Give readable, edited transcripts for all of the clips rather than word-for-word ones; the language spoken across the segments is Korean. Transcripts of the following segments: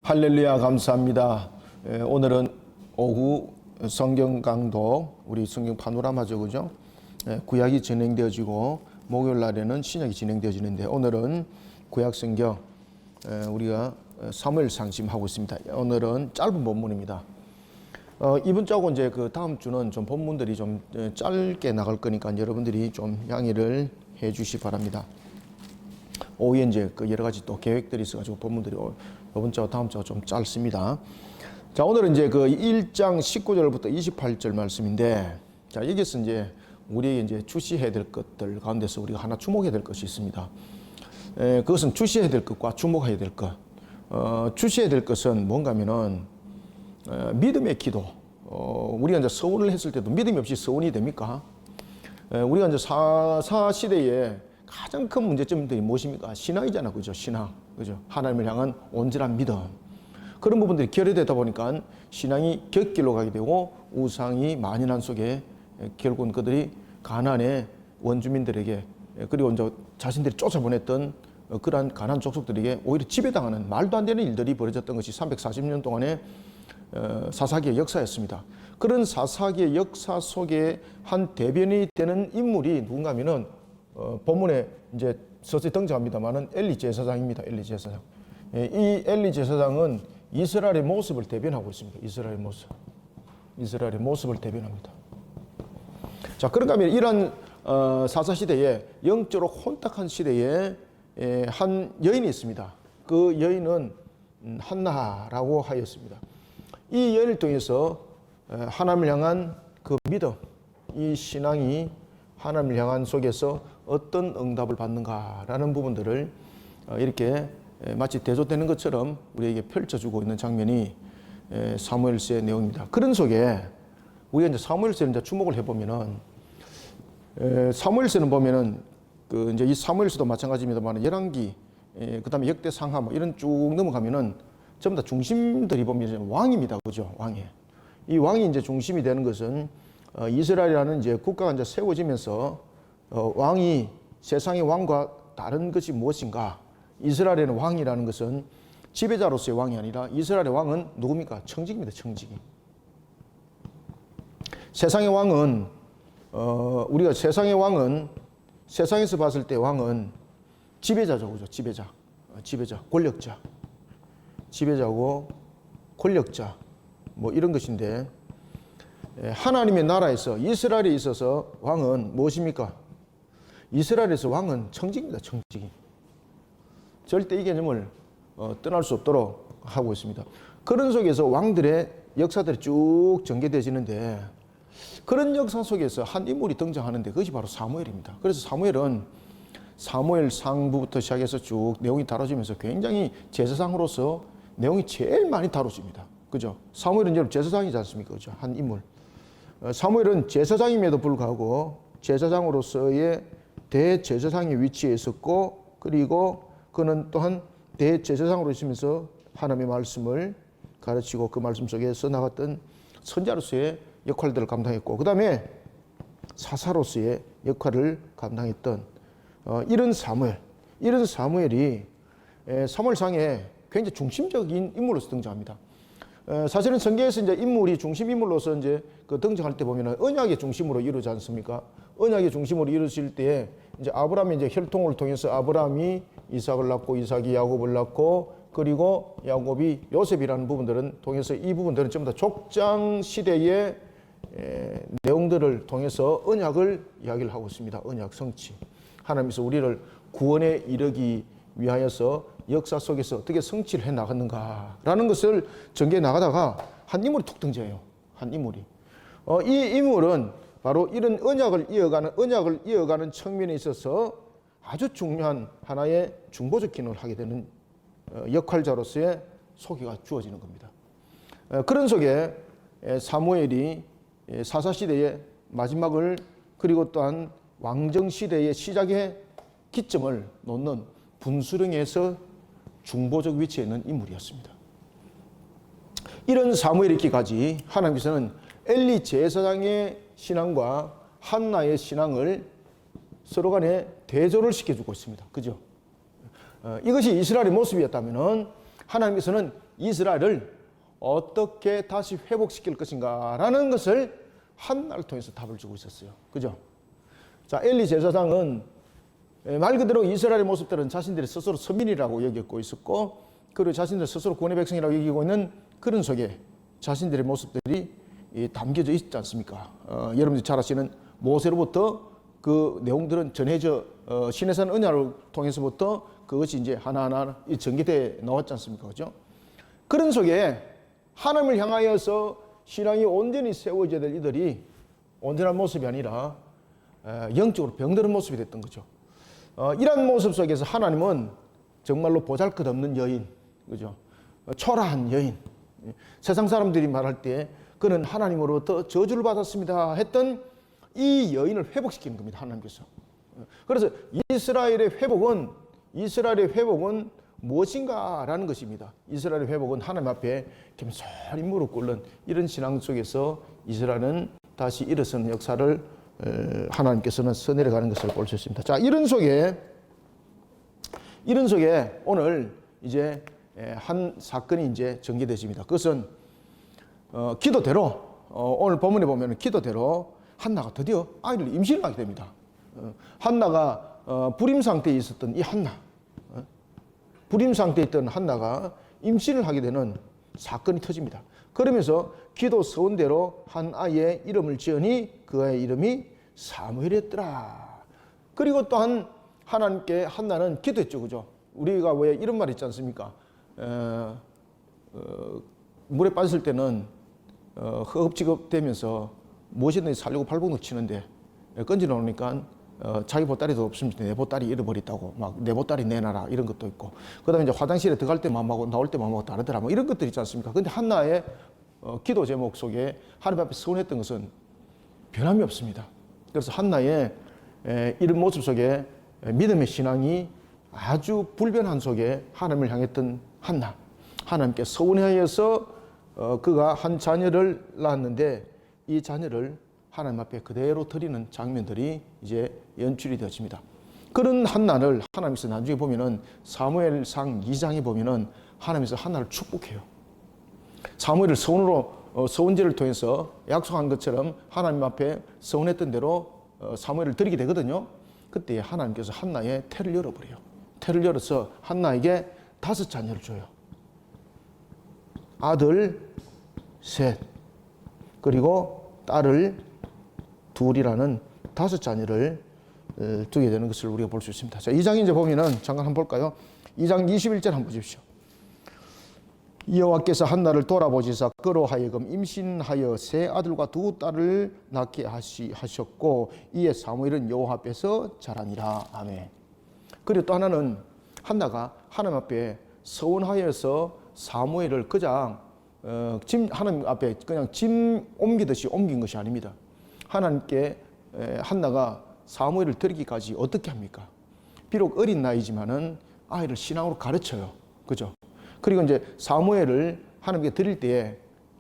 할렐루야, 감사합니다. 오늘은 오후 성경 강도, 우리 성경 파노라마죠, 그죠? 구약이 진행되어지고 목요일 날에는 신약이 진행되어지는데 오늘은 구약 성경 우리가 사무엘 상심하고 있습니다. 오늘은 짧은 본문입니다. 이번 주하고 이제 그 다음 주는 좀 본문들이 좀 짧게 나갈 거니까 여러분들이 좀 양해를 해주시 바랍니다. 오후에 이제 그 여러 가지 또 계획들이 있어가지고 본문들이 이번 주와 다음 주가 좀 짧습니다. 자, 오늘은 이제 그 1장 19절부터 28절 말씀인데, 자, 여기서 이제 우리에게 이제 주시해야 될 것들 가운데서 우리가 하나 주목해야 될 것이 있습니다. 그것은 주시해야 될 것과 주목해야 될 것. 주시해야 될 것은 뭔가 하면은, 믿음의 기도. 우리가 이제 서원을 했을 때도 믿음이 없이 서원이 됩니까? 우리가 이제 사사 시대에 가장 큰 문제점들이 무엇입니까? 신앙이잖아, 그죠? 신앙, 그죠? 하나님을 향한 온전한 믿음. 그런 부분들이 결여되다 보니까 신앙이 곁길로 가게 되고 우상이 만연한 속에 결국은 그들이 가나안의 원주민들에게 그리고 이제 자신들이 쫓아보냈던 그러한 가나안 족속들에게 오히려 지배당하는 말도 안 되는 일들이 벌어졌던 것이 340년 동안의 사사기의 역사였습니다. 그런 사사기의 역사 속에 한 대변이 되는 인물이 누군가 하면은 본문에 이제 서서히 등장합니다만은 엘리 제사장입니다. 엘리 제사장. 이 엘리 제사장은 이스라엘의 모습을 대변하고 있습니다. 이스라엘의 모습. 이스라엘의 모습을 대변합니다. 자, 그런가 하면 이런 사사 시대에 영적으로 혼탁한 시대에 한 여인이 있습니다. 그 여인은 한나라고 하였습니다. 이 여인을 통해서 하나님을 향한 그 믿음, 이 신앙이 하나님을 향한 속에서 어떤 응답을 받는가라는 부분들을 이렇게 마치 대조되는 것처럼 우리에게 펼쳐주고 있는 장면이 사무엘서의 내용입니다. 그런 속에 우리가 이제 사무엘서를 이제 주목을 해보면은 사무엘서는 보면은 그 이제 이 사무엘서도 마찬가지입니다만 열왕기, 그다음에 역대상하 뭐 이런 쭉 넘어가면은 전부 다 중심들이 보면 왕입니다, 그죠? 왕이. 이 왕이 이제 중심이 되는 것은 이스라엘이라는 이제 국가가 이제 세워지면서 왕이 세상의 왕과 다른 것이 무엇인가? 이스라엘에는 왕이라는 것은 지배자로서의 왕이 아니라 이스라엘의 왕은 누굽니까? 청직입니다. 청직이. 세상의 왕은 우리가 세상의 왕은 세상에서 봤을 때 왕은 지배자죠, 그죠? 지배자, 권력자, 지배자고 권력자 뭐 이런 것인데 하나님의 나라에서 이스라엘에 있어서 왕은 무엇입니까? 이스라엘에서 왕은 청직입니다. 청직이. 절대 이 개념을 떠날 수 없도록 하고 있습니다. 그런 속에서 왕들의 역사들이 쭉 전개되어지는데 그런 역사 속에서 한 인물이 등장하는데 그것이 바로 사무엘입니다. 그래서 사무엘은 사무엘 상부부터 시작해서 쭉 내용이 다뤄지면서 굉장히 제사장으로서 내용이 제일 많이 다뤄집니다. 그죠? 사무엘은 여러분 제사장이지 않습니까? 그죠? 한 인물. 사무엘은 제사장임에도 불구하고 제사장으로서의 대제사장의 위치에 있었고 그리고 그는 또한 대제사장으로 있으면서 하나님의 말씀을 가르치고 그 말씀 속에서 나갔던 선자로서의 역할들을 감당했고 그 다음에 사사로서의 역할을 감당했던 이런 사무엘이 사무엘상에 굉장히 중심적인 인물로서 등장합니다. 사실은 성경에서 이제 인물이 중심 인물로서 이제 그 등장할 때 보면은 언약의 중심으로 이루어지지 않습니까? 언약의 중심으로 이루어질 때 이제 아브라함이 이제 혈통을 통해서 아브라함이 이삭을 낳고 이삭이 야곱을 낳고 그리고 야곱이 요셉이라는 부분들은 통해서 이 부분들은 전부 다 족장 시대의 내용들을 통해서 언약을 이야기를 하고 있습니다. 언약 성취. 하나님께서 우리를 구원에 이르기 위하여서 역사 속에서 어떻게 성취를 해 나갔는가라는 것을 전개해 나가다가 한 인물이 툭 등장해요. 한 인물이. 이 인물은 바로 이런 언약을 이어가는 측면에 있어서 아주 중요한 하나의 중보적 기능을 하게 되는 역할자로서의 소개가 주어지는 겁니다. 그런 속에 사무엘이 사사시대의 마지막을 그리고 또한 왕정시대의 시작의 기점을 놓는 분수령에서 중보적 위치에 있는 인물이었습니다. 이런 사무엘이 있기까지 하나님께서는 엘리 제사장의 신앙과 한나의 신앙을 서로 간에 대조를 시켜주고 있습니다. 그죠? 이것이 이스라엘의 모습이었다면 하나님께서는 이스라엘을 어떻게 다시 회복시킬 것인가라는 것을 한나를 통해서 답을 주고 있었어요. 그죠? 자, 엘리 제사장은 말 그대로 이스라엘의 모습들은 자신들이 스스로 선민이라고 여겼고 있었고, 그리고 자신들 스스로 구원의 백성이라고 여기고 있는 그런 속에 자신들의 모습들이 담겨져 있지 않습니까? 여러분들이 잘 아시는 모세로부터 그 내용들은 전해져 시내산 언약을 통해서부터 그것이 이제 하나하나 전개돼 나왔지 않습니까? 그죠? 그런 속에 하나님을 향하여서 신앙이 온전히 세워져야 될 이들이 온전한 모습이 아니라 영적으로 병드는 모습이 됐던 거죠. 이런 모습 속에서 하나님은 정말로 보잘것없는 여인, 그죠? 초라한 여인, 세상 사람들이 말할 때 그는 하나님으로부터 저주를 받았습니다 했던 이 여인을 회복시키는 겁니다. 하나님께서. 그래서 이스라엘의 회복은 무엇인가라는 것입니다. 이스라엘의 회복은 하나님 앞에 겸손히 무릎 꿇는 이런 신앙 속에서 이스라엘은 다시 일어서는 역사를 하나님께서는 써내려가는 것을 볼 수 있습니다. 자, 이런 속에 오늘 이제 한 사건이 이제 전개되십니다. 그것은 기도대로 오늘 본문에 보면 기도대로 한나가 드디어 아이를 임신을 하게 됩니다. 한나가 불임 상태에 있었던 이 한나, 불임 상태에 있던 한나가 임신을 하게 되는 사건이 터집니다. 그러면서 기도 서원대로 한 아이의 이름을 지으니 그 아이의 이름이 사무엘이었더라. 그리고 또한 하나님께 한나는 기도했죠. 그죠? 우리가 왜 이런 말 있지 않습니까? 물에 빠졌을 때는 허겁지겁 되면서 무엇이든지 살려고 발버둥 치는데 건져 놓으니까 자기 보따리도 없으면 내 보따리 잃어버렸다고 막 내 보따리 내놔라 이런 것도 있고, 그다음에 이제 화장실에 들어갈 때 마음하고 나올 때 마음하고 다르더라 뭐 이런 것들 있지 않습니까? 근데 한나의 기도 제목 속에 하나님 앞에 서원했던 것은 변함이 없습니다. 그래서 한나의 이런 모습 속에 믿음의 신앙이 아주 불변한 속에 하나님을 향했던 한나, 하나님께 서원하여서 그가 한 자녀를 낳았는데 이 자녀를 하나님 앞에 그대로 드리는 장면들이 이제 연출이 되어집니다. 그런 한나를 하나님께서 나중에 보면은 사무엘상 2장에 보면은 하나님께서 한나를 축복해요. 사무엘을 서원제를 통해서 약속한 것처럼 하나님 앞에 서원했던 대로 사무엘을 드리게 되거든요. 그때 하나님께서 한나의 태를 열어버려요. 태를 열어서 한나에게 5 자녀를 줘요. 아들 셋, 그리고 딸을 둘이라는 5 자녀를 두게 되는 것을 우리가 볼 수 있습니다. 자, 2장 이제 보면은 잠깐 한번 볼까요? 2장 21절 한번 보십시오. 여호와께서 한나를 돌아보시사 그로 하여금 임신하여 3 아들과 2 딸을 낳게 하셨고 이에 사무엘은 여호와 앞에서 자라니라. 아멘. 그리고 또 하나는 한나가 하나님 앞에 서원하여서 사무엘을 그냥 하나님 앞에 그냥 짐 옮기듯이 옮긴 것이 아닙니다. 하나님께 한나가 사무엘을 드리기까지 어떻게 합니까? 비록 어린 나이지만은 아이를 신앙으로 가르쳐요. 그죠? 그리고 이제 사무엘을 하나님께 드릴 때에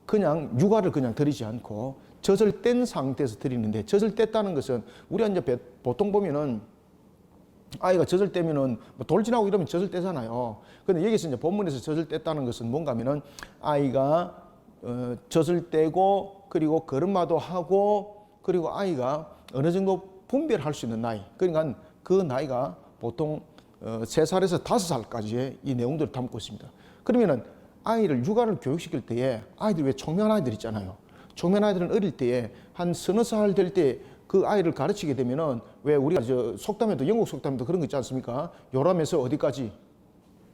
그냥 육아를 그냥 드리지 않고 젖을 뗀 상태에서 드리는데, 젖을 뗐다는 것은 우리가 이제 보통 보면은 아이가 젖을 떼면은 뭐 돌진하고 이러면 젖을 떼잖아요. 근데 여기서 이제 본문에서 젖을 뗐다는 것은 뭔가 하면은 아이가 젖을 떼고 그리고 걸음마도 하고 그리고 아이가 어느 정도 분별할 수 있는 나이, 그러니까 그 나이가 보통 3살에서 5살까지의 이 내용들을 담고 있습니다. 그러면은 아이를 육아를 교육시킬 때에 아이들 왜 총명한 아이들 있잖아요. 총명한 아이들은 어릴 때에 한 서너 살 될 때 그 아이를 가르치게 되면은 왜 우리가 속담에도 영국 속담에도 그런 거 있지 않습니까? 요람에서 어디까지?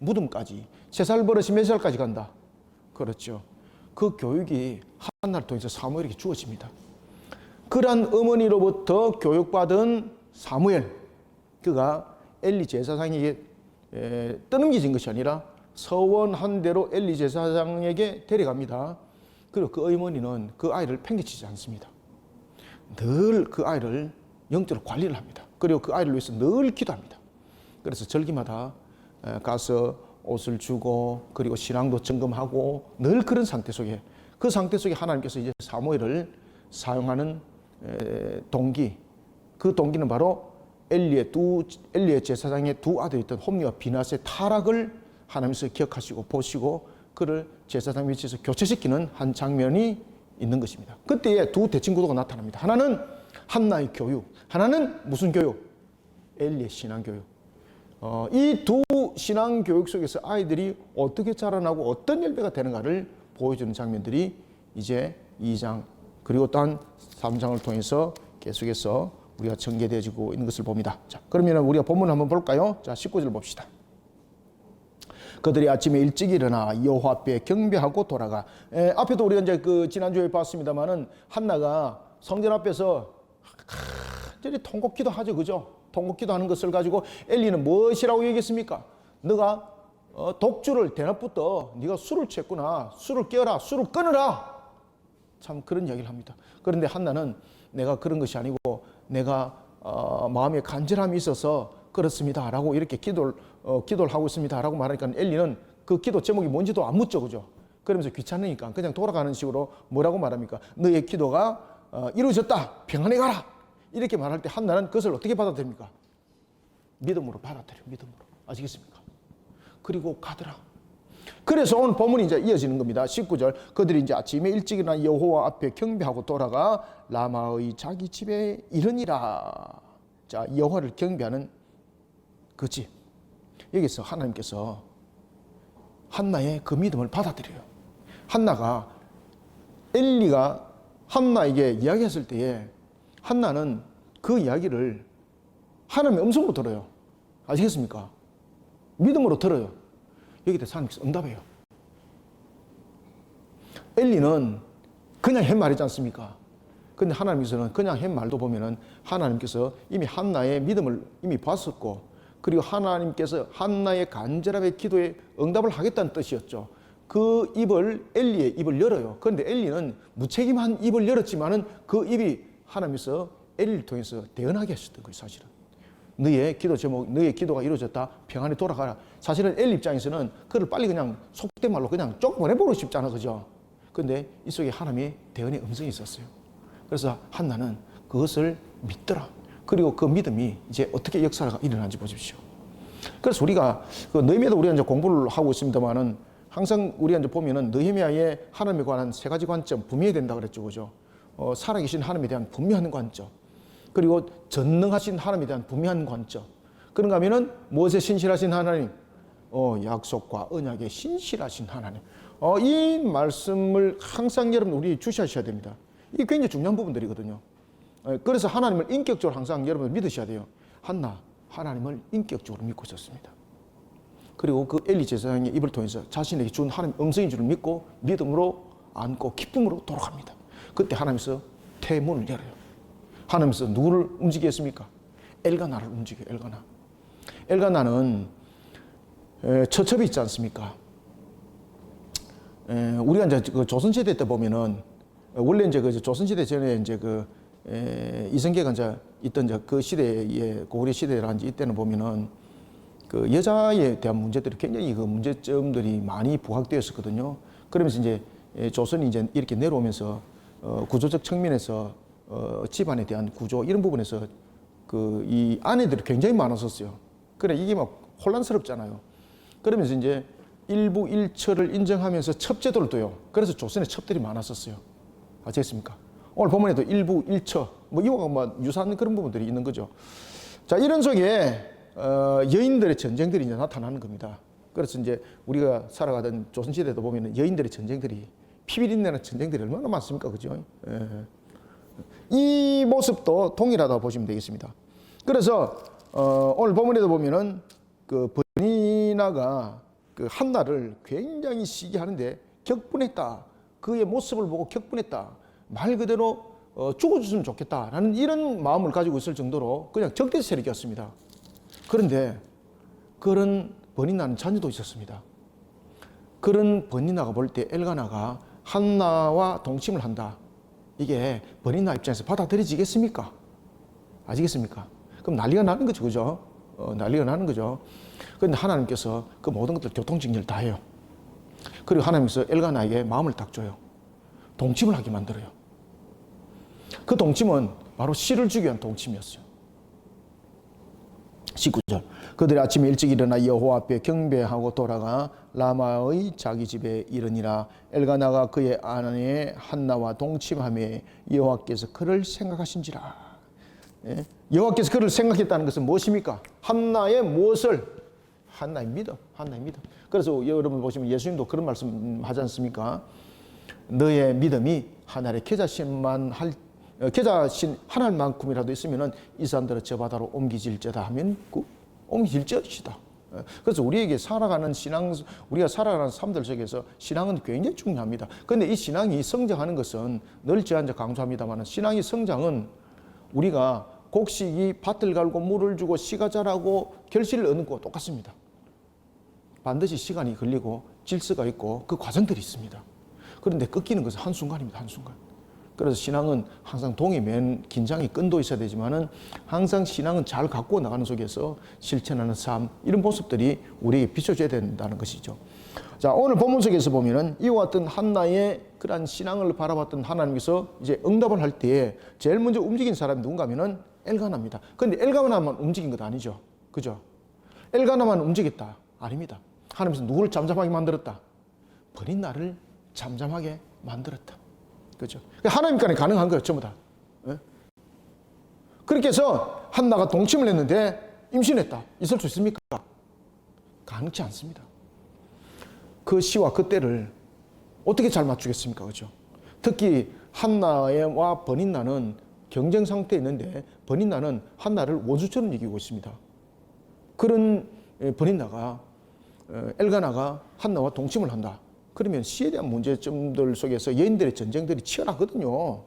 무덤까지. 3살 버릇이 몇 살까지 간다? 그렇죠. 그 교육이 한나를 통해서 사무엘에게 주어집니다. 그러한 어머니로부터 교육받은 사무엘, 그가 엘리 제사장에게 떠넘겨진 것이 아니라 서원한 대로 엘리 제사장에게 데려갑니다. 그리고 그 어머니는 그 아이를 팽개치지 않습니다. 늘 그 아이를 영적으로 관리를 합니다. 그리고 그 아이를 위해서 늘 기도합니다. 그래서 절기마다 가서 옷을 주고 그리고 신앙도 점검하고 늘 그런 상태 속에, 그 상태 속에 하나님께서 이제 사무엘을 사용하는 동기, 그 동기는 바로 엘리의 제사장의 2 아들이었던 홈리와 비낫의 타락을 하나님께서 기억하시고 보시고 그를 제사장 위치에서 교체시키는 한 장면이 있는 것입니다. 그때에 두 대칭 구도가 나타납니다. 하나는 한나의 교육, 하나는 무슨 교육? 엘리의 신앙 교육. 이 두 신앙 교육 속에서 아이들이 어떻게 자라나고 어떤 열매가 되는가를 보여주는 장면들이 이제 2장 그리고 또한 3장을 통해서 계속해서 우리가 전개되어지고 있는 것을 봅니다. 자, 그러면 우리가 본문 한번 볼까요? 자, 19절 봅시다. 그들이 아침에 일찍 일어나 여호와 앞에 경배하고 돌아가. 앞에도 우리가 이제 그 지난주에 봤습니다만은 한나가 성전 앞에서 간절히 통곡기도 하죠, 그죠? 통곡기도 하는 것을 가지고 엘리는 무엇이라고 얘기했습니까? 너가 독주를 대낮부터 네가 술을 취했구나. 술을 깨어라, 술을 끊어라. 참 그런 이야기를 합니다. 그런데 한나는 내가 그런 것이 아니고 내가 마음에 간절함이 있어서 그렇습니다라고 이렇게 기도를 하고 있습니다라고 말하니까 엘리는 그 기도 제목이 뭔지도 안 묻죠, 그죠? 그러면서 귀찮으니까 그냥 돌아가는 식으로 뭐라고 말합니까? 너의 기도가 이루어졌다, 평안히 가라. 이렇게 말할 때 한나는 그것을 어떻게 받아들입니까? 믿음으로 받아들여, 믿음으로. 아시겠습니까? 그리고 가더라. 그래서 오늘 본문이 이제 이어지는 겁니다. 19절. 그들이 이제 아침에 일찍 일어나 여호와 앞에 경배하고 돌아가 라마의 자기 집에 이르니라. 자, 여호와를 경배하는 그 집. 여기서 하나님께서 한나의 그 믿음을 받아들여요. 한나가 엘리가 한나에게 이야기했을 때에 한나는 그 이야기를 하나님의 음성으로 들어요. 아시겠습니까? 믿음으로 들어요. 여기에 대해서 하나님께서 응답해요. 엘리는 그냥 한 말이지 않습니까? 근데 하나님께서는 그냥 한 말도 보면은 하나님께서 이미 한나의 믿음을 이미 봤었고, 그리고 하나님께서 한나의 간절함의 기도에 응답을 하겠다는 뜻이었죠. 그 입을, 엘리의 입을 열어요. 그런데 엘리는 무책임한 입을 열었지만은 그 입이 하나님께서 엘리를 통해서 대언하게 하셨던 거예요, 사실은. 너의 기도 제목, 너의 기도가 이루어졌다. 평안히 돌아가라. 사실은 엘리 입장에서는 그를 빨리 그냥 속된 말로 그냥 쪽 보내버리고 싶잖아, 그죠? 근데 이 속에 하나님의 대언의 음성이 있었어요. 그래서 한나는 그것을 믿더라. 그리고 그 믿음이 이제 어떻게 역사가 일어나는지 보십시오. 그래서 우리가 그 느헤미야도 우리가 이제 공부를 하고 있습니다만은 항상 우리가 이제 보면은 느헤미야의 하나님에 관한 세 가지 관점 분명해야 된다 그랬죠, 그죠? 살아계신 하나님에 대한 분명한 관점, 그리고 전능하신 하나님에 대한 분명한 관점. 그런가 하면은 무엇에 신실하신 하나님? 약속과 언약에 신실하신 하나님. 이 말씀을 항상 여러분 우리 주시하셔야 됩니다. 이게 굉장히 중요한 부분들이거든요. 그래서 하나님을 인격적으로 항상 여러분 믿으셔야 돼요. 한나, 하나님을 인격적으로 믿고 있었습니다. 그리고 그 엘리 제사장의 입을 통해서 자신에게 준 하나님 음성인 줄을 믿고 믿음으로 안고 기쁨으로 돌아갑니다. 그때 하나님께서 태문을 열어요. 하나님께서 누구를 움직이겠습니까? 엘가나를 움직여요. 엘가나. 엘가나는 처첩이 있지 않습니까? 우리가 이제 그 조선시대 때 보면은 원래 이제 그 조선시대 전에 이제 그 이성계가 이제 있던 이제 그 시대의 고구려 시대라든지 이때는 보면은 그 여자에 대한 문제들이 굉장히 그 문제점들이 많이 부각되었었거든요. 그러면서 이제 조선이 이제 이렇게 내려오면서 구조적 측면에서 집안에 대한 구조 이런 부분에서 그 이 아내들이 굉장히 많았었어요. 그래 이게 막 혼란스럽잖아요. 그러면서 이제 일부 일처를 인정하면서 첩제도를 둬요. 그래서 조선에 첩들이 많았었어요. 아시겠습니까? 오늘 본문에도 일부 일처 뭐 이와 뭐 유사한 그런 부분들이 있는 거죠. 자, 이런 속에 여인들의 전쟁들이 이제 나타나는 겁니다. 그래서 이제 우리가 살아가던 조선시대도 보면은 여인들의 전쟁들이 피비린내는 전쟁들이 얼마나 많습니까, 그죠? 예. 이 모습도 동일하다고 보시면 되겠습니다. 그래서 오늘 본문에도 보면은 그 버니나가 그 한나를 굉장히 시기하는데 격분했다. 그의 모습을 보고 격분했다. 말 그대로 죽어줬으면 좋겠다라는 이런 마음을 가지고 있을 정도로 그냥 적대 세력이었습니다. 그런데 그런 버니나는 자녀도 있었습니다. 그런 버니나가 볼 때 엘가나가 한나와 동침을 한다. 이게 버니나 입장에서 받아들여지겠습니까? 아시겠습니까? 그럼 난리가 나는 거죠, 그죠? 난리가 나는 거죠. 그런데 하나님께서 그 모든 것들 교통정리를 다 해요. 그리고 하나님께서 엘가나에게 마음을 딱 줘요. 동침을 하게 만들어요. 그 동침은 바로 씨를 주기 위한 동침이었어요. 19절. 그들이 아침에 일찍 일어나 여호와 앞에 경배하고 돌아가 라마의 자기 집에 이르니라. 엘가나가 그의 아내 한나와 동침하며 여호와께서 그를 생각하신지라. 예? 여호와께서 그를 생각했다는 것은 무엇입니까? 한나의 무엇을? 한나의 믿음. 한나의 믿음. 그래서 여러분 보시면 예수님도 그런 말씀 하지 않습니까? 너의 믿음이 하나의 계자신만 계자신 하나만큼이라도 있으면은 이 사람들은 저 바다로 옮기질지다 하면 옮기질 것이다. 그래서 우리에게 살아가는 신앙, 우리가 살아가는 삶들 속에서 신앙은 굉장히 중요합니다. 그런데 이 신앙이 성장하는 것은 늘 제가 이제 강조합니다만 신앙의 성장은 우리가 곡식이 밭을 갈고 물을 주고 씨가 자라고 결실을 얻는 것과 똑같습니다. 반드시 시간이 걸리고 질서가 있고 그 과정들이 있습니다. 그런데 꺾이는 것은 한순간입니다. 한순간. 그래서 신앙은 항상 동이 맨 긴장이 끈도 있어야 되지만은 항상 신앙은 잘 갖고 나가는 속에서 실천하는 삶, 이런 모습들이 우리에게 비춰줘야 된다는 것이죠. 자, 오늘 본문 속에서 보면은 이와 같은 한나의 그러한 신앙을 바라봤던 하나님께서 이제 응답을 할 때에 제일 먼저 움직인 사람이 누군가 하면은 엘가나입니다. 그런데 엘가나만 움직인 것 아니죠. 그죠? 엘가나만 움직였다. 아닙니다. 하나님께서 누구를 잠잠하게 만들었다? 버린 나를 잠잠하게 만들었다. 그렇죠? 하나님께는 가능한 거예요, 전부 다. 예? 그렇게 해서 한나가 동침을 했는데 임신했다. 있을 수 있습니까? 가능치 않습니다. 그 시와 그 때를 어떻게 잘 맞추겠습니까? 그렇죠? 특히 한나와 버닌나는 경쟁 상태에 있는데 버닌나는 한나를 원수처럼 이기고 있습니다. 그런 버닌나가 엘가나가 한나와 동침을 한다. 그러면 시에 대한 문제점들 속에서 여인들의 전쟁들이 치열하거든요.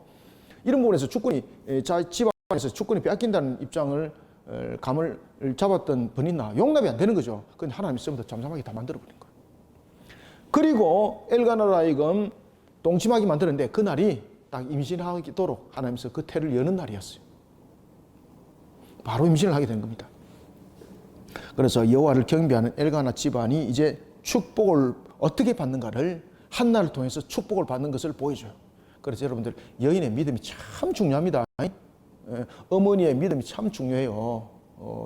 이런 부분에서 주권이 집안에서 주권이 빼앗긴다는 입장을 감을 잡았던 버닌나 용납이 안 되는 거죠. 그건 하나님이 쓰면서 잠잠하게 다 만들어버린 거예요. 그리고 엘가나로 하여금 동침하게 만드는데 그날이 딱 임신하도록 하나님께서 그 태를 여는 날이었어요. 바로 임신을 하게 된 겁니다. 그래서 여호와를 경배하는 엘가나 집안이 이제 축복을 어떻게 받는가를 한나를 통해서 축복을 받는 것을 보여줘요. 그래서 여러분들 여인의 믿음이 참 중요합니다. 어머니의 믿음이 참 중요해요.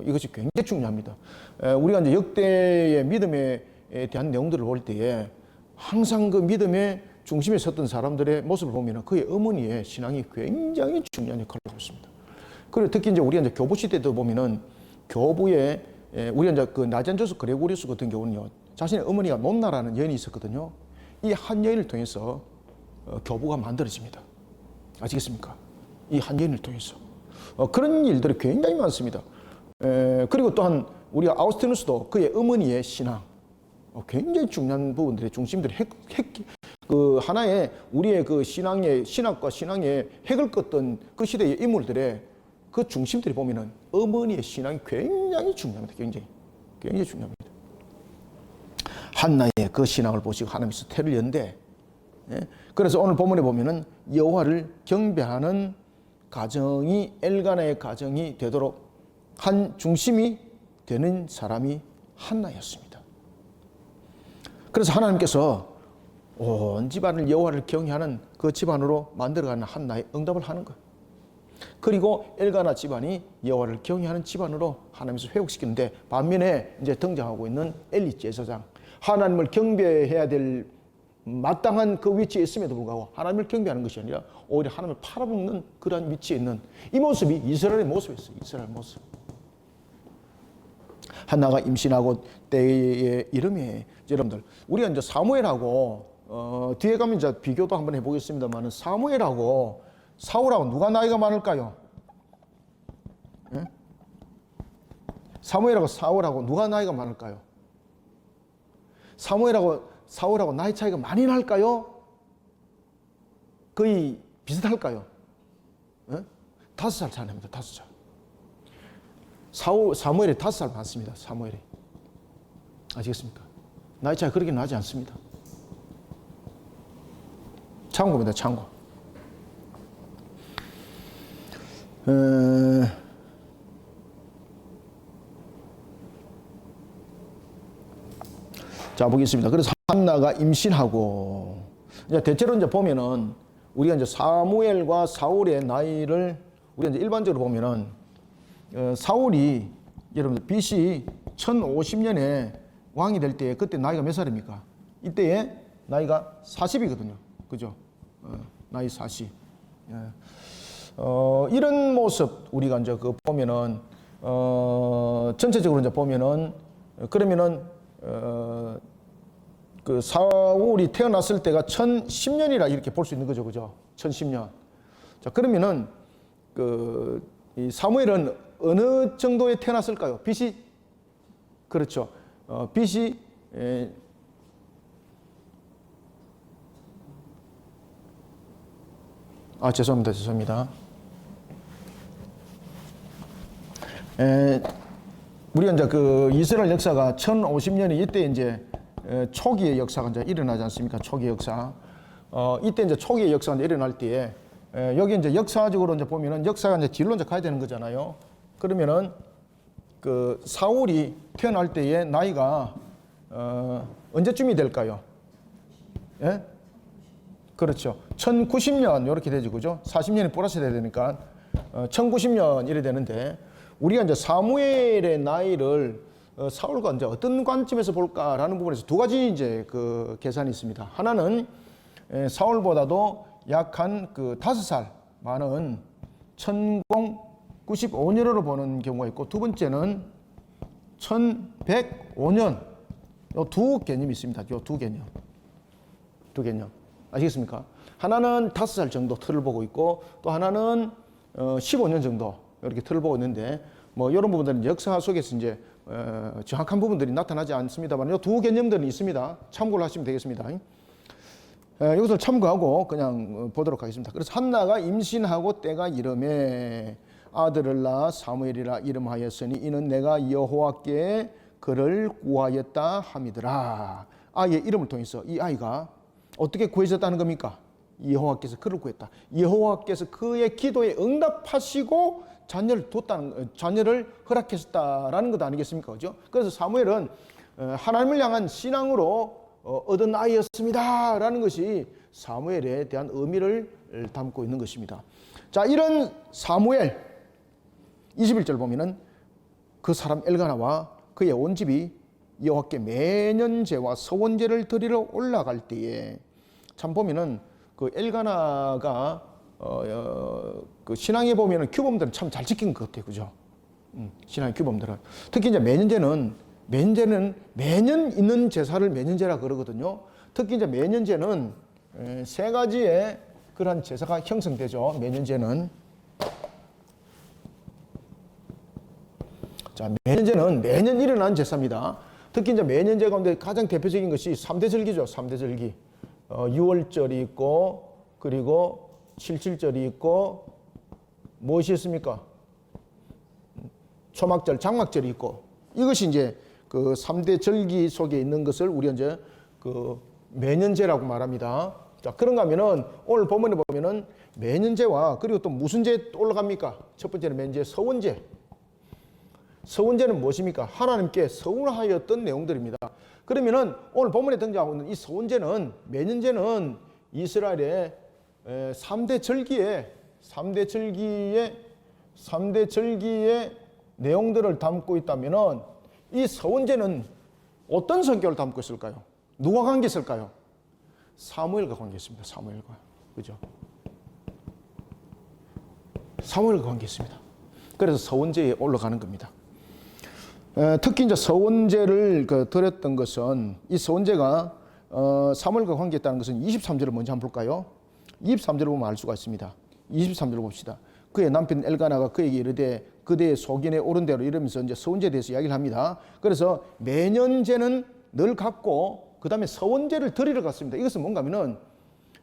이것이 굉장히 중요합니다. 우리가 이제 역대의 믿음에 대한 내용들을 볼 때에 항상 그 믿음의 중심에 섰던 사람들의 모습을 보면 그의 어머니의 신앙이 굉장히 중요한 역할을 하고 있습니다. 그리고 특히 이제 우리가 이제 교부 시대도 보면은 교부에 우리가 이제 그 나잔조스 그레고리우스 같은 경우는요, 자신의 어머니가 논나라는 여인이 있었거든요. 이 한 여인을 통해서 교부가 만들어집니다. 아시겠습니까? 이 한 여인을 통해서 그런 일들이 굉장히 많습니다. 그리고 또한 우리가 아우스티누스도 그의 어머니의 신앙, 굉장히 중요한 부분들의 중심들이 그 하나의 우리의 그 신학과 신앙의 핵을 껐던 그 시대의 인물들의 그 중심들이 보면은 어머니의 신앙이 굉장히 중요합니다. 굉장히 중요합니다. 한나의 그 신앙을 보시고 하나님께서 태를 연대. 그래서 오늘 본문에 보면은 여호와를 경배하는 가정이 엘가나의 가정이 되도록 한 중심이 되는 사람이 한나였습니다. 그래서 하나님께서 온 집안을 여호와를 경외하는 그 집안으로 만들어가는 한나의 응답을 하는 거예요. 그리고 엘가나 집안이 여호와를 경외하는 집안으로 하나님께서 회복시키는데 반면에 이제 등장하고 있는 엘리 제사장, 하나님을 경배해야 될 마땅한 그 위치에 있음에도 불구하고 하나님을 경배하는 것이 아니라 오히려 하나님을 팔아먹는 그러한 위치에 있는 이 모습이 이스라엘의 모습이었어요. 이스라엘 모습. 한나가 임신하고 때의 이름이 여러분들 우리가 이제 사무엘하고 뒤에 가면 이제 비교도 한번 해보겠습니다만은 사무엘하고 사울하고 누가 나이가 많을까요? 예? 사무엘하고 사울하고 누가 나이가 많을까요? 사무엘하고 사울하고 나이 차이가 많이 날까요? 거의 비슷할까요? 예? 5살 차이 납니다. 5살. 사무엘이 5살 많습니다. 사무엘이. 아시겠습니까? 나이 차이 그렇게 나지 않습니다. 참고입니다. 참고. 자, 보겠습니다. 그래서 한나가 임신하고, 이제 대체로 이제 보면은, 우리가 이제 사무엘과 사울의 나이를, 우리가 이제 일반적으로 보면은, 사울이 여러분들 BC 1050년에 왕이 될 때 그때 나이가 몇 살입니까? 이때에 나이가 40이거든요. 그죠? 나이 40. 예. 이런 모습 우리가 이제 그 보면은 전체적으로 이제 보면은 그러면은 그 사울이 태어났을 때가 1010년이라 이렇게 볼 수 있는 거죠. 그죠? 1010년. 자, 그러면은 이 사무엘은 어느 정도에 태어났을까요? BC 그렇죠. BC 죄송합니다. 우리가 이제 그 이스라엘 역사가 1050년이 이때 이제 초기의 역사가 이제 일어나지 않습니까? 초기 역사. 이때 이제 초기의 역사가 일어날 때에 여기 이제 역사적으로 이제 보면은 역사가 이제 뒤로 이제 가야 되는 거잖아요. 그러면은 그 사울이 태어날 때의 나이가 언제쯤이 될까요? 예? 그렇죠. 1090년 이렇게 되죠. 그죠? 40년이 플러스 돼야 되니까 1090년 이래 되는데 우리가 이제 사무엘의 나이를 사울과 이제 어떤 관점에서 볼까라는 부분에서 두 가지 이제 그 계산이 있습니다. 하나는 사울보다도 약 한 그 5살 많은 1095년으로 보는 경우가 있고 두 번째는 1105년 요 두 개념이 있습니다. 요 두 개념. 아시겠습니까? 하나는 5살 정도 틀을 보고 있고 또 하나는 15년 정도 이렇게 틀을 보고 있는데 뭐 이런 부분들은 역사 속에서 이제 정확한 부분들이 나타나지 않습니다만 이 두 개념들은 있습니다. 참고를 하시면 되겠습니다. 이것을 참고하고 그냥 보도록 하겠습니다. 그래서 한나가 임신하고 때가 이름에 아들을 낳아 사무엘이라 이름하였으니 이는 내가 여호와께 그를 구하였다 함이더라. 아이의 이름을 통해서 이 아이가 어떻게 구해졌다는 겁니까? 여호와께서 그를 구했다. 여호와께서 그의 기도에 응답하시고 자녀를 허락하셨다라는 것 아니겠습니까? 그죠? 그래서 사무엘은 하나님을 향한 신앙으로 얻은 아이였습니다라는 것이 사무엘에 대한 의미를 담고 있는 것입니다. 자, 이런 사무엘 21절 보면은 그 사람 엘가나와 그의 온 집이 여호와께 매년제와 서원제를 드리러 올라갈 때에 참 보면은 그 엘가나가 그 신앙에 보면은 규범들은 참 잘 지킨 것 같아요, 그죠? 신앙의 규범들은 특히 이제 매년제는 매년 있는 제사를 매년제라 그러거든요. 특히 이제 매년제는 세 가지의 그러한 제사가 형성되죠. 매년제는 자, 매년제는 매년 일어난 제사입니다. 특히 이제 매년제 가운데 가장 대표적인 것이 3대 절기죠. 3대 절기. 6월절이 있고 그리고 77절이 있고 무엇이 있습니까? 초막절, 장막절이 있고 이것이 이제 그 3대 절기 속에 있는 것을 우리가 이제 그 매년제라고 말합니다. 자, 그런가 하면은 오늘 본문에 보면은 매년제와 그리고 또 무슨 제 올라갑니까? 첫 번째는 매년제, 서원제. 서원제는 무엇입니까? 하나님께 서운하였던 내용들입니다. 그러면은 오늘 본문에 등장하고 있는 이 서원제는 매년제는 이스라엘의 3대 절기의 내용들을 담고 있다면은 이 서원제는 어떤 성격을 담고 있을까요? 누가 관계 있을까요? 사무엘과 관계 있습니다. 사무엘과. 그죠? 사무엘과 관계 있습니다. 그래서 서원제에 올라가는 겁니다. 특히 이제 서원제를 드렸던 것은 이 서원제가 사무엘과 관계있다는 것은 23절을 먼저 한번 볼까요? 23절을 보면 알 수가 있습니다. 23절을 봅시다. 그의 남편 엘가나가 그에게 이르되 그대의 속인에 옳은 대로 이러면서 이제 서원제에 대해서 이야기를 합니다. 그래서 매년제는 늘 갖고 그 다음에 서원제를 드리러 갔습니다. 이것은 뭔가 하면은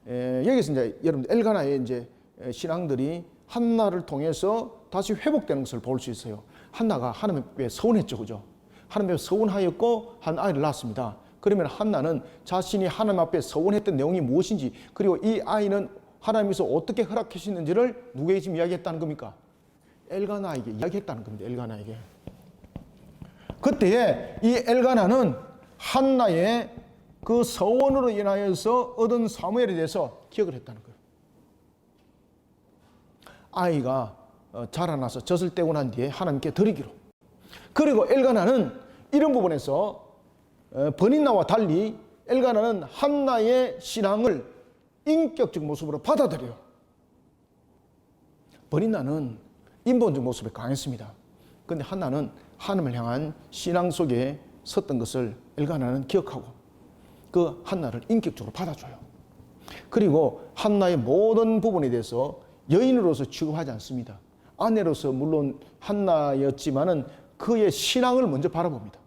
여기서 이제 여러분 엘가나의 이제 신앙들이 한나를 통해서 다시 회복되는 것을 볼 수 있어요. 한나가 하나님 앞에 서운했죠, 그죠? 하나님 앞에 서운하였고 한 아이를 낳았습니다. 그러면 한나는 자신이 하나님 앞에 서운했던 내용이 무엇인지 그리고 이 아이는 하나님께서 어떻게 허락하시는지를 누구에게 지금 이야기했다는 겁니까? 엘가나에게 이야기했다는 겁니다. 엘가나에게. 그때에 이 엘가나는 한나의 그 서원으로 인하여서 얻은 사무엘에 대해서 기억을 했다는 거예요. 아이가 자라나서 젖을 떼고 난 뒤에 하나님께 드리기로. 그리고 엘가나는 이런 부분에서 버니나와 달리 엘가나는 한나의 신앙을 인격적 모습으로 받아들여요. 버니나는 인본적 모습에 강했습니다. 그런데 한나는 하나님을 향한 신앙 속에 섰던 것을 엘가나는 기억하고 그 한나를 인격적으로 받아줘요. 그리고 한나의 모든 부분에 대해서 여인으로서 취급하지 않습니다. 아내로서 물론 한나였지만은 그의 신앙을 먼저 바라봅니다.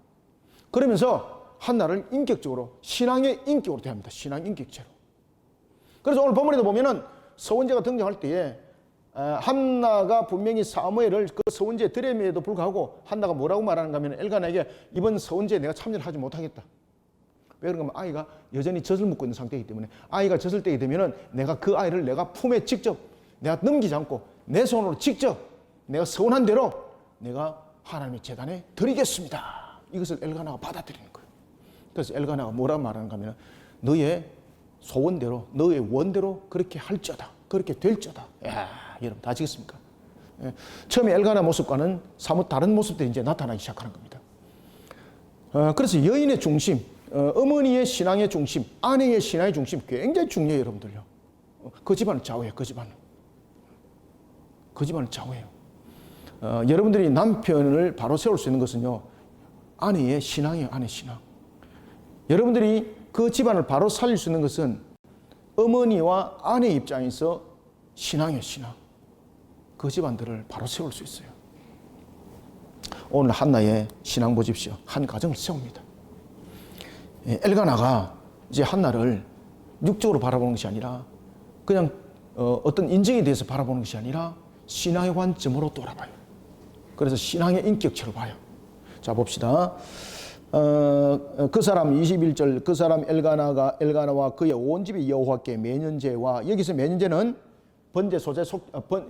그러면서 한나를 인격적으로 신앙의 인격으로 대합니다. 신앙 인격체로. 그래서 오늘 본문에도 보면은 서원제가 등장할 때에 한나가 분명히 사무엘을 그 서원제 드림에도 불구하고 한나가 뭐라고 말하는가 하면 엘가나에게 이번 서원제에 내가 참여를 하지 못하겠다. 왜 그런가 하면 아이가 여전히 젖을 묻고 있는 상태이기 때문에 아이가 젖을 때이 되면은 내가 그 아이를 내가 품에 직접 내가 넘기지 않고 내 손으로 직접 내가 서원한 대로 내가 하나님의 제단에 드리겠습니다. 이것을 엘가나가 받아들이는 거예요. 그래서 엘가나가 뭐라고 말하는가 하면 너의 소원대로 너의 원대로 그렇게 할지어다. 그렇게 될지어다. 야, 여러분 다 아시겠습니까? 예. 처음에 엘가나 모습과는 사뭇 다른 모습들이 이제 나타나기 시작하는 겁니다. 그래서 여인의 중심, 어머니의 신앙의 중심, 아내의 신앙의 중심 굉장히 중요해요, 여러분들요. 그 집안을 좌우해요, 그 집안을. 그 집안을 좌우해요. 여러분들이 남편을 바로 세울 수 있는 것은요, 아내의 신앙이에요, 아내 신앙. 여러분들이 그 집안을 바로 살릴 수 있는 것은 어머니와 아내 입장에서 신앙이에요, 신앙. 그 집안들을 바로 세울 수 있어요. 오늘 한나의 신앙 보십시오. 한 가정을 세웁니다. 엘가나가 이제 한나를 육적으로 바라보는 것이 아니라 그냥 어떤 인정에 대해서 바라보는 것이 아니라 신앙의 관점으로 돌아봐요. 그래서 신앙의 인격체로 봐요. 자, 봅시다. 그 사람 21절 그 사람 엘가나와 그의 온 집이 여호와께 매년제와 여기서 매년제는 번제 소제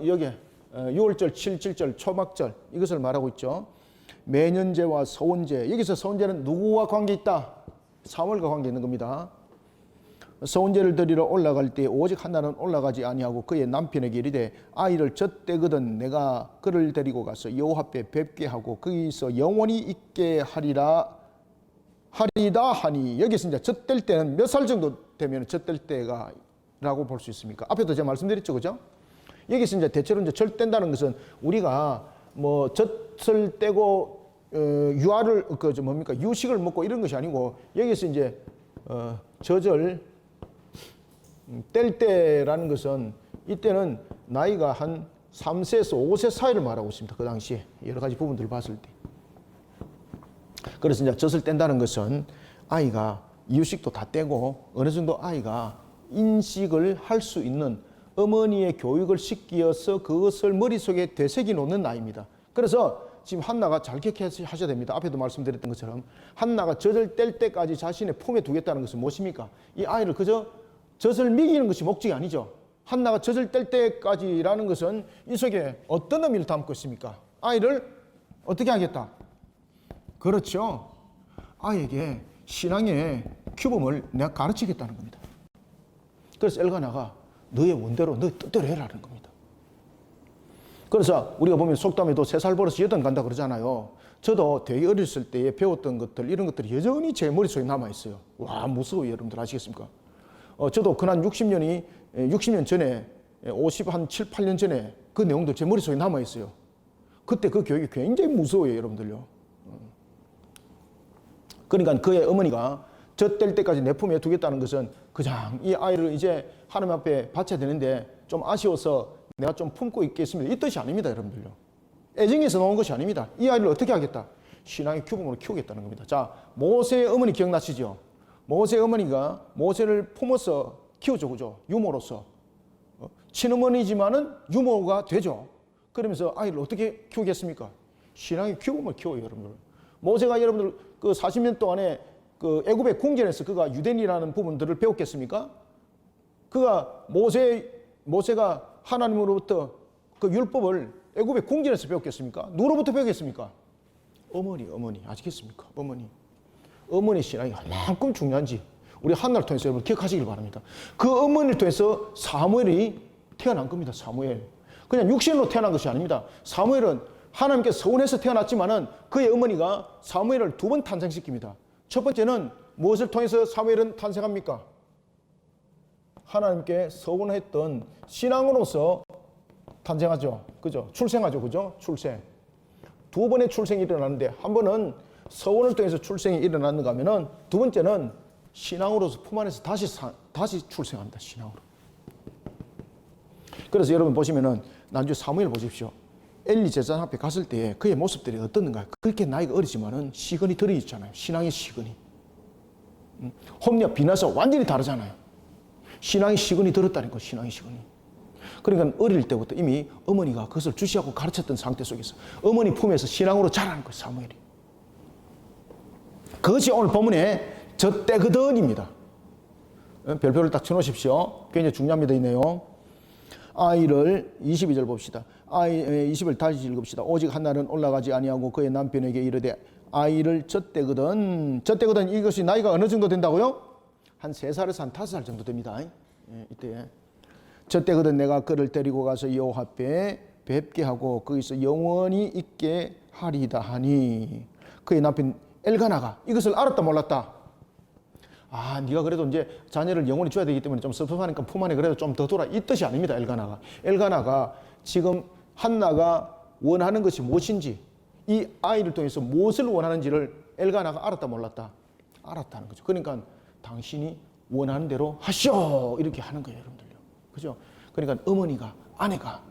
여기 6월절 7절 초막절 이것을 말하고 있죠. 매년제와 서원제 여기서 서원제는 누구와 관계 있다? 사무엘과 관계 있는 겁니다. 서원제를 드리러 올라갈 때 오직 한나는 올라가지 아니하고 그의 남편에게 이르되 아이를 젖대거든 내가 그를 데리고 가서 여호와 앞에 뵙게 하고 거기서 영원히 있게 하리다 하니 여기서 이제 젖댈 때는 몇 살 정도 되면 젖댈 때가 라고 볼 수 있습니까? 앞에도 제가 말씀드렸죠, 그죠? 여기서 이제 대체로 이제 젖댄다는 것은 우리가 뭐 젖을 떼고 유아를 유식을 먹고 이런 것이 아니고 여기서 이제 젖을 뗄 때라는 것은 이때는 나이가 한 3세에서 5세 사이를 말하고 있습니다. 그 당시에 여러 가지 부분들을 봤을 때. 그래서 이제 젖을 뗀다는 것은 아이가 이유식도 다 떼고 어느 정도 아이가 인식을 할 수 있는 어머니의 교육을 시키어서 그것을 머릿속에 되새겨 놓는 나이입니다. 그래서 지금 한나가 잘 기억하셔야 됩니다. 앞에도 말씀드렸던 것처럼 한나가 젖을 뗄 때까지 자신의 품에 두겠다는 것은 무엇입니까? 이 아이를 그저 젖을 먹이는 것이 목적이 아니죠. 한나가 젖을 뗄 때까지라는 것은 이 속에 어떤 의미를 담고 있습니까? 아이를 어떻게 하겠다? 그렇죠. 아이에게 신앙의 규범을 내가 가르치겠다는 겁니다. 그래서 엘가나가 너의 원대로 너의 뜻대로 해라는 겁니다. 그래서 우리가 보면 속담에도 3살 버릇이 8 간다 그러잖아요. 저도 되게 어렸을 때에 배웠던 것들 이런 것들이 여전히 제 머릿속에 남아있어요. 와, 무서워요. 여러분들 아시겠습니까? 저도 그난 60년 전에 50한 7, 8년 전에 그 내용도 제 머릿속에 남아있어요. 그때 그 교육이 굉장히 무서워요. 여러분들요. 그러니까 그의 어머니가 젖될 때까지 내 품에 두겠다는 것은 그냥 이 아이를 이제 하나님 앞에 바쳐야 되는데 좀 아쉬워서 내가 좀 품고 있겠습니다. 이 뜻이 아닙니다. 여러분들요. 애정에서 나온 것이 아닙니다. 이 아이를 어떻게 하겠다? 신앙의 규범으로 키우겠다는 겁니다. 자, 모세의 어머니 기억나시죠? 모세의 어머니가 모세를 품어서 키우죠. 그죠? 유모로서. 친어머니지만은 유모가 되죠. 그러면서 아이를 어떻게 키우겠습니까? 신앙의 규범을 키워요, 여러분들. 모세가 여러분들 그 40년 동안에 그 애굽의 궁전에서 그가 유대인이라는 부분들을 배웠겠습니까? 그가 모세가 하나님으로부터 그 율법을 애굽의 궁전에서 배웠겠습니까? 누구로부터 배웠겠습니까? 어머니 아시겠습니까? 어머니 신앙이 얼마큼 중요한지 우리 한나를 통해서 여러분 기억하시길 바랍니다. 그 어머니를 통해서 사무엘이 태어난 겁니다. 사무엘. 그냥 육신으로 태어난 것이 아닙니다. 사무엘은 하나님께 서원해서 태어났지만은 그의 어머니가 사무엘을 2번 탄생시킵니다. 첫 번째는 무엇을 통해서 사무엘은 탄생합니까? 하나님께 서원했던 신앙으로서 탄생하죠. 그죠? 출생하죠. 그죠? 출생. 2번의 출생이 일어나는데 한 번은 서원을 통해서 출생이 일어났는가 하면은 두 번째는 신앙으로서 품 안에서 다시 출생합니다. 신앙으로. 그래서 여러분 보시면은 나중에 사무엘 보십시오. 엘리 제사장 앞에 갔을 때 그의 모습들이 어떻는가? 그렇게 나이가 어리지만은 시건이 들어있잖아요. 신앙의 시건이. 홈리와 비나서 완전히 다르잖아요. 신앙의 시건이 들었다니까. 신앙의 시건이. 그러니까 어릴 때부터 이미 어머니가 그것을 주시하고 가르쳤던 상태 속에서 어머니 품에서 신앙으로 자라는 거예요. 사무엘이. 그것이 오늘 본문에 저때거든입니다. 별표를 딱 쳐놓으십시오. 굉장히 중요합니다. 이 내용. 아이를 22절 봅시다. 20을 다시 읽읍시다. 오직 한날은 올라가지 아니하고 그의 남편에게 이르되 아이를 젖대거든. 젖대거든 이것이 나이가 어느 정도 된다고요? 한 3살에서 한 5살 정도 됩니다. 이때 젖대거든 내가 그를 데리고 가서 여호와 앞에 뵙게 하고 거기서 영원히 있게 하리다 하니 그의 남편 엘가나가 이것을 알았다 몰랐다? 아, 네가 그래도 이제 자녀를 영원히 줘야 되기 때문에 좀 섭섭하니까 품 안에 그래도 좀 더 돌아 이 뜻이 아닙니다. 엘가나가 지금 한나가 원하는 것이 무엇인지 이 아이를 통해서 무엇을 원하는지를 엘가나가 알았다 몰랐다? 알았다는 거죠. 그러니까 당신이 원하는 대로 하시오 이렇게 하는 거예요. 여러분들요. 그죠? 그러니까 어머니가 아내가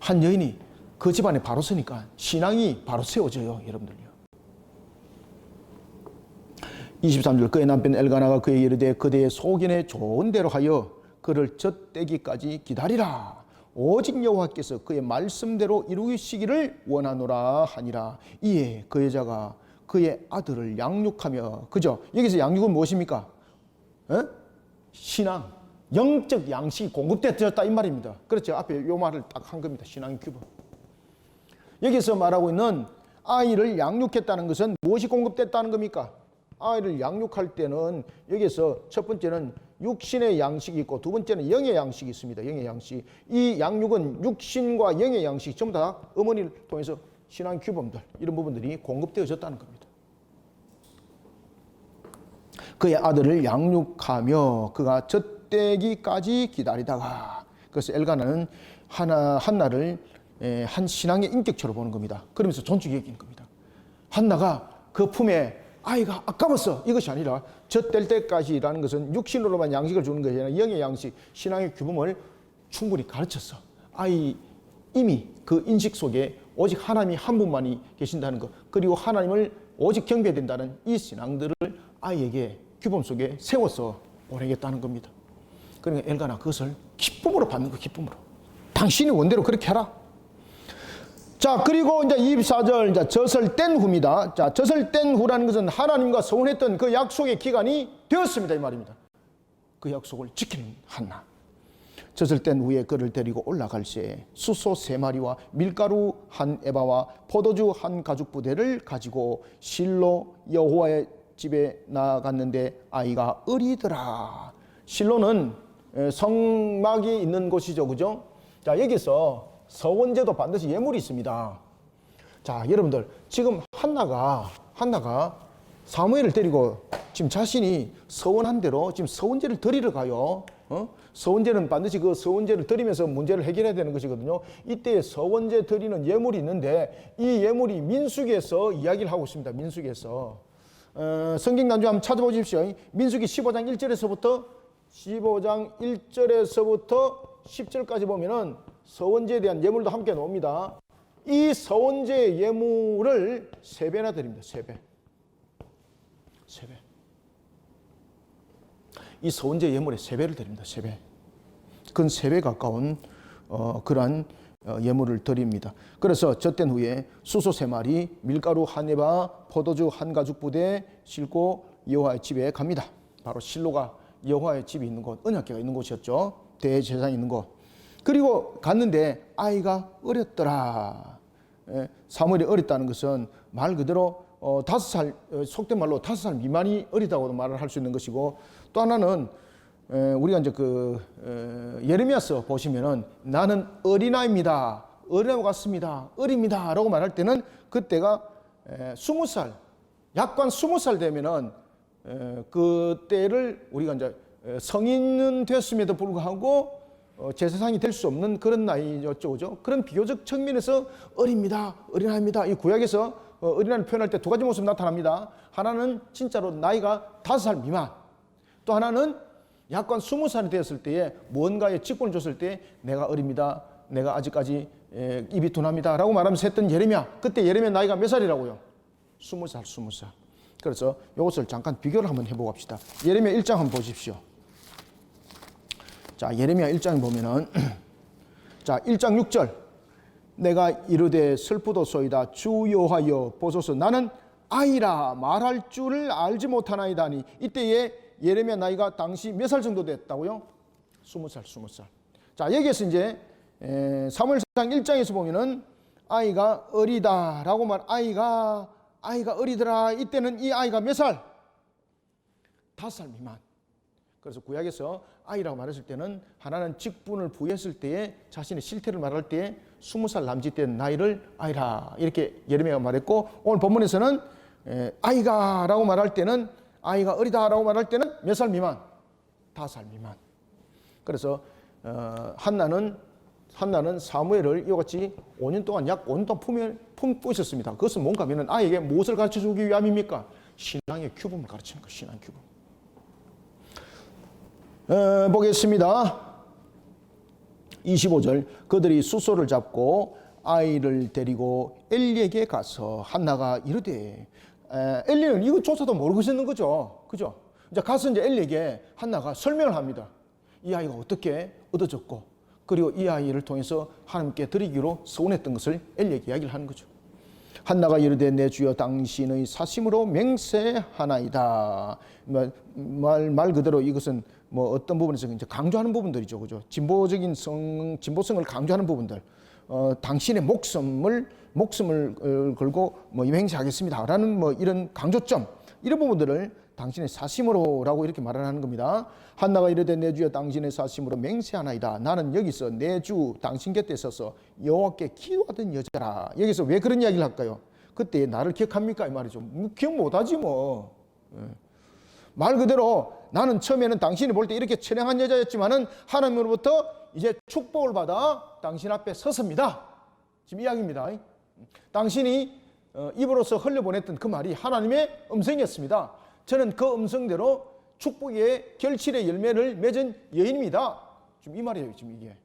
한 여인이 그 집안에 바로 서니까 신앙이 바로 세워져요. 여러분들요. 23절 그의 남편 엘가나가 그에게 이르되 그대의 소견에 좋은 대로 하여 그를 젖대기까지 기다리라. 오직 여호와께서 그의 말씀대로 이루시기를 원하노라 하니라. 이에 그 여자가 그의 아들을 양육하며 그죠? 여기서 양육은 무엇입니까? 신앙, 영적 양식이 공급되었다 이 말입니다. 그렇죠? 앞에 요 말을 딱 한 겁니다. 신앙의 규범. 여기서 말하고 있는 아이를 양육했다는 것은 무엇이 공급됐다는 겁니까? 아이를 양육할 때는 여기서 첫 번째는 육신의 양식이 있고 두 번째는 영의 양식이 있습니다. 영의 양식. 이 양육은 육신과 영의 양식 전부 다 어머니를 통해서 신앙 규범들 이런 부분들이 공급되어졌다는 겁니다. 그의 아들을 양육하며 그가 젖대기까지 기다리다가 그래서 엘가나는 한나를 한 신앙의 인격체로 보는 겁니다. 그러면서 존중히 여기는 겁니다. 한나가 그 품에 아이가 아까웠어 이것이 아니라 젖될 때까지라는 것은 육신으로만 양식을 주는 것이 아니라 영의 양식, 신앙의 규범을 충분히 가르쳤어. 아이 이미 그 인식 속에 오직 하나님이 한 분만이 계신다는 것 그리고 하나님을 오직 경배해야 된다는 이 신앙들을 아이에게 규범 속에 세워서 보내겠다는 겁니다. 그러니까 엘가나 그것을 기쁨으로 받는 거 기쁨으로. 당신이 원대로 그렇게 해라. 자, 그리고 이제 24절, 이제 젖을 뗀 후입니다. 자, 젖을 뗀 후라는 것은 하나님과 서원했던 그 약속의 기간이 되었습니다. 이 말입니다. 그 약속을 지키는 한나. 젖을 뗀 후에 그를 데리고 올라갈 시에 수소 3마리와 밀가루 1에바와 포도주 1가죽 부대를 가지고 실로 여호와의 집에 나아갔는데 아이가 어리더라. 실로는 성막이 있는 곳이죠. 그죠? 자, 여기서 서원제도 반드시 예물이 있습니다. 자, 여러분들 지금 한나가 사무엘을 데리고 지금 자신이 서원한 대로 지금 서원제를 드리러 가요. 서원제는 반드시 그 서원제를 드리면서 문제를 해결해야 되는 것이거든요. 이때 서원제 드리는 예물이 있는데 이 예물이 민수기에서 이야기를 하고 있습니다. 민수기에서 성경 난주 한번 찾아보십시오. 민수기 15장 1절에서부터 10절까지 보면은 서원제에 대한 예물도 함께 나옵니다. 이 서원제 예물을 3배나 드립니다. 3배. 이 서원제 예물에 3배를 드립니다. 3배. 그건 3배 가까운 그러한 예물을 드립니다. 그래서 젖된 후에 수소 3마리, 밀가루 1에바, 포도주 1가죽 부대 싣고 여호와의 집에 갑니다. 바로 실로가 여호와의 집이 있는 곳, 언약궤가 있는 곳이었죠. 대제사장이 있는 곳. 그리고 갔는데 아이가 어렸더라. 사무엘이 어렸다는 것은 말 그대로 5살, 속된 말로 5살 미만이 어리다고도 말을 할 수 있는 것이고 또 하나는 우리가 이제 예레미야서 보시면은 나는 어린아이입니다. 어린아이 같습니다. 어립니다. 라고 말할 때는 그때가 20살, 약관 20살 되면은 그때를 우리가 이제 성인은 됐음에도 불구하고 제사장이 될 수 없는 그런 나이였죠. 그죠? 그런 비교적 측면에서 어립니다. 어린아이입니다. 이 구약에서 어린아이를 표현할 때 두 가지 모습이 나타납니다. 하나는 진짜로 나이가 5살 미만, 또 하나는 약관 20살이 되었을 때에 무언가에 직분을 줬을 때 내가 어립니다. 내가 아직까지 입이 둔합니다. 라고 말하면서 했던 예레미야. 그때 예레미야 나이가 몇 살이라고요? 20살, 20살. 그래서 이것을 잠깐 비교를 한번 해보고 합시다. 예레미야 1장 한번 보십시오. 자, 예레미야 1장에 보면은 자, 1장 6절. 내가 이르되 슬프도소이다. 주 여호와여 보소서 나는 아이라 말할 줄을 알지 못하나이다니. 이때에 예레미야 나이가 당시 몇 살 정도 됐다고요? 20살, 20살. 자, 여기에서 이제 사무엘상 1장에서 보면은 아이가 어리다라고 아이가 어리더라. 이때는 이 아이가 몇 살? 5살 미만. 그래서 구약에서 아이라고 말했을 때는 하나는 직분을 부여했을 때에 자신의 실태를 말할 때에 20살 남짓 된 나이를 아이라 이렇게 예레미야가 말했고, 오늘 본문에서는 아이가라고 말할 때는 아이가 어리다라고 말할 때는 몇 살 미만? 5살 미만. 그래서 한나는 사무엘을 이같이 5년 동안 약 5년 동안 품고 있었습니다. 그것은 뭔가 하면 아이에게 무엇을 가르쳐주기 위함입니까? 신앙의 규범을 가르치는 것, 신앙 규범. 보겠습니다. 25절. 그들이 숫소를 잡고 아이를 데리고 엘리에게 가서 한나가 이르되, 엘리는 이것조차도 모르고 있는 거죠. 그죠? 이제 가서 이제 엘리에게 한나가 설명을 합니다. 이 아이가 어떻게 얻어졌고, 그리고 이 아이를 통해서 하나님께 드리기로 서원했던 것을 엘리에게 이야기를 하는 거죠. 한나가 이르되 내 주여 당신의 사심으로 맹세하나이다. 말 그대로 이것은 뭐 어떤 부분에서 이제 강조하는 부분들이죠, 그죠? 진보성을 강조하는 부분들. 당신의 목숨을 걸고 뭐 맹세하겠습니다라는 뭐 이런 강조점, 이런 부분들을 당신의 사심으로라고 이렇게 말하는 겁니다. 한나가 이르되 내 주여 당신의 사심으로 맹세하나이다. 나는 여기서 내 주 당신 곁에 서서 여호와께 기도하던 여자라. 여기서 왜 그런 이야기를 할까요? 그때 나를 기억합니까? 이 말이죠. 기억 못하지 뭐. 말 그대로 나는 처음에는 당신이 볼 때 이렇게 처량한 여자였지만은 하나님으로부터 이제 축복을 받아 당신 앞에 섰습니다. 지금 이야기입니다. 당신이 입으로서 흘려보냈던 그 말이 하나님의 음성이었습니다. 저는 그 음성대로 축복의 결실의 열매를 맺은 여인입니다. 지금 이 말이에요. 지금 이게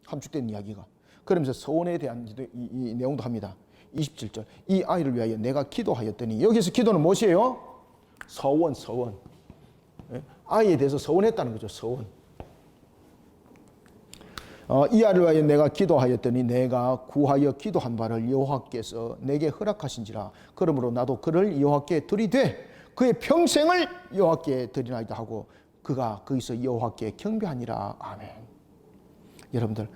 함축된 이야기가. 그러면서 서원에 대한 이 내용도 합니다. 27절. 이 아이를 위하여 내가 기도하였더니, 여기서 기도는 무엇이에요? 서원. 아이에 대해서 서원했다는 거죠. 서원. 이 아이를 위하여 내가 기도하였더니 내가 구하여 기도한 바를 여호와께서 내게 허락하신지라. 그러므로 나도 그를 여호와께 드리되 그의 평생을 여호와께 드리나이다 하고 그가 거기서 여호와께 경배하니라. 아멘. 여러분들,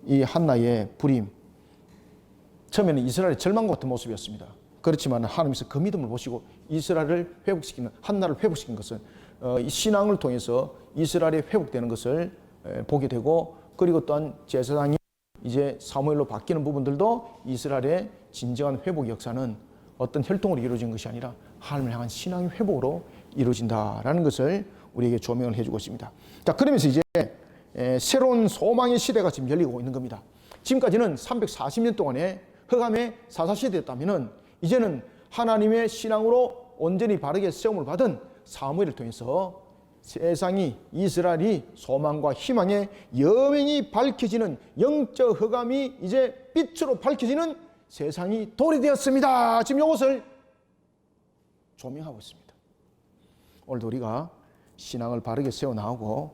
이 한나의 불임, 처음에는 이스라엘의 절망 같은 모습이었습니다. 그렇지만 하나님께서 그 믿음을 보시고 이스라엘을 회복시키는, 한나를 회복시킨 것은 이 신앙을 통해서 이스라엘이 회복되는 것을 보게 되고, 그리고 또한 제사장이 이제 사무엘로 바뀌는 부분들도 이스라엘의 진정한 회복 역사는 어떤 혈통으로 이루어진 것이 아니라 하나님을 향한 신앙의 회복으로 이루어진다라는 것을 우리에게 조명을 해주고 있습니다. 자, 그러면서 이제 새로운 소망의 시대가 지금 열리고 있는 겁니다. 지금까지는 340년 동안의 흑암의 사사시대였다면 이제는 하나님의 신앙으로 온전히 바르게 세움을 받은 사무엘을 통해서 세상이, 이스라엘이 소망과 희망의 여명이 밝혀지는, 영적 흑암이 이제 빛으로 밝혀지는 세상이 도래되었습니다. 지금 이것을 조명하고 있습니다. 오늘도 우리가 신앙을 바르게 세워나가고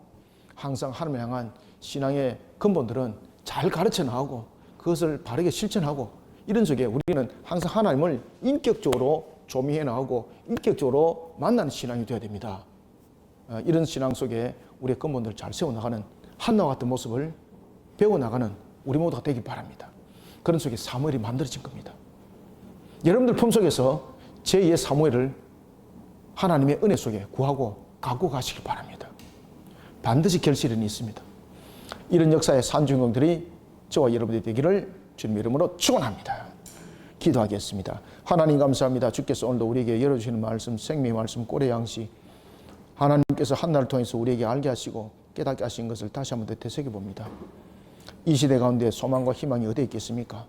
항상 하나님을 향한 신앙의 근본들은 잘 가르쳐 나가고 그것을 바르게 실천하고, 이런 속에 우리는 항상 하나님을 인격적으로 조명해 나가고 인격적으로 만나는 신앙이 되어야 됩니다. 이런 신앙 속에 우리의 근본들을 잘 세워나가는 한나와 같은 모습을 배워나가는 우리 모두가 되길 바랍니다. 그런 속에 사무엘이 만들어진 겁니다. 여러분들 품속에서 제2의 사무엘을 하나님의 은혜 속에 구하고 갖고 가시길 바랍니다. 반드시 결실은 있습니다. 이런 역사의 산주인공들이 저와 여러분들이 되기를 주님 이름으로 축원합니다. 기도하겠습니다. 하나님 감사합니다. 주께서 오늘도 우리에게 열어주시는 말씀, 생명의 말씀, 꼴의 양식, 하나님께서 한날을 통해서 우리에게 알게 하시고 깨닫게 하신 것을 다시 한번 더 되새겨봅니다. 이 시대 가운데 소망과 희망이 어디에 있겠습니까?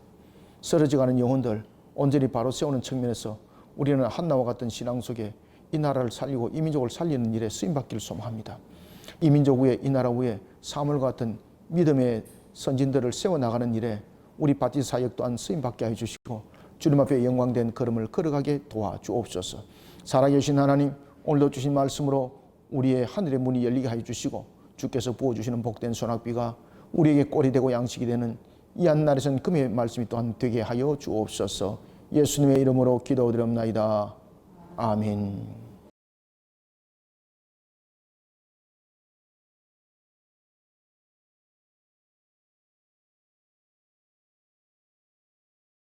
쓰러져가는 영혼들 온전히 바로 세우는 측면에서 우리는 한나와 같은 신앙 속에 이 나라를 살리고 이 민족을 살리는 일에 쓰임받기를 소망합니다. 이 민족 위에, 이 나라 위에 사물과 같은 믿음의 선진들을 세워나가는 일에 우리 바티스 사역 또한 쓰임받게 해주시고 주님 앞에 영광된 걸음을 걸어가게 도와주옵소서. 살아계신 하나님, 오늘도 주신 말씀으로 우리의 하늘의 문이 열리게 해주시고 주께서 부어주시는 복된 소낙비가 우리에게 꼴이 되고 양식이 되는 이 한날에선 금의 말씀이 또한 되게 하여 주옵소서. 예수님의 이름으로 기도드립나이다. 아멘.